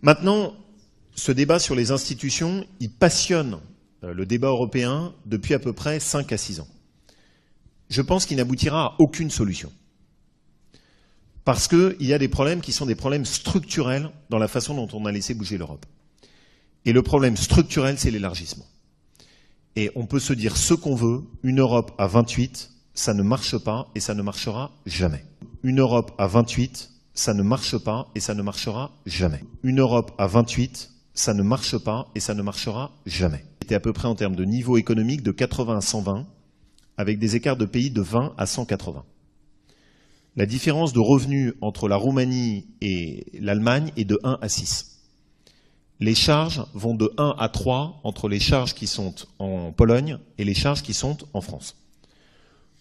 Maintenant, ce débat sur les institutions, il passionne le débat européen depuis à peu près 5 à 6 ans. Je pense qu'il n'aboutira à aucune solution. Parce qu'il y a des problèmes qui sont des problèmes structurels dans la façon dont on a laissé bouger l'Europe. Et le problème structurel, c'est l'élargissement. Et on peut se dire ce qu'on veut, une Europe à 28, ça ne marche pas et ça ne marchera jamais. Une Europe à 28, ça ne marche pas et ça ne marchera jamais. Une Europe à 28, ça ne marche pas et ça ne marchera jamais. C'était à peu près en termes de niveau économique de 80 à 120, avec des écarts de pays de 20 à 180. La différence de revenus entre la Roumanie et l'Allemagne est de 1 à 6. Les charges vont de 1 à 3 entre les charges qui sont en Pologne et les charges qui sont en France.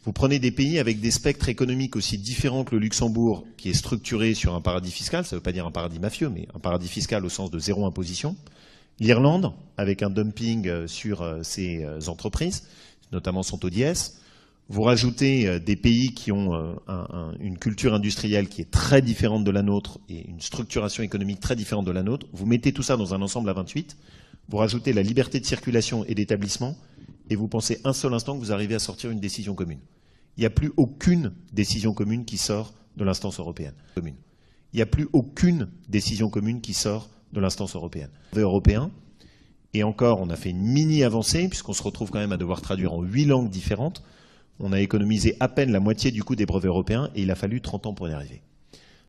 Vous prenez des pays avec des spectres économiques aussi différents que le Luxembourg, qui est structuré sur un paradis fiscal, ça ne veut pas dire un paradis mafieux, mais un paradis fiscal au sens de zéro imposition. L'Irlande, avec un dumping sur ses entreprises, notamment son taux d'IS. Vous rajoutez des pays qui ont une culture industrielle qui est très différente de la nôtre et une structuration économique très différente de la nôtre. Vous mettez tout ça dans un ensemble à 28, vous rajoutez la liberté de circulation et d'établissement et vous pensez un seul instant que vous arrivez à sortir une décision commune. Il n'y a plus aucune décision commune qui sort de l'instance européenne. Il n'y a plus aucune décision commune qui sort de l'instance européenne. Européen, et encore, on a fait une mini-avancée, puisqu'on se retrouve quand même à devoir traduire en 8 langues différentes. On a économisé à peine la moitié du coût des brevets européens, et il a fallu 30 ans pour y arriver.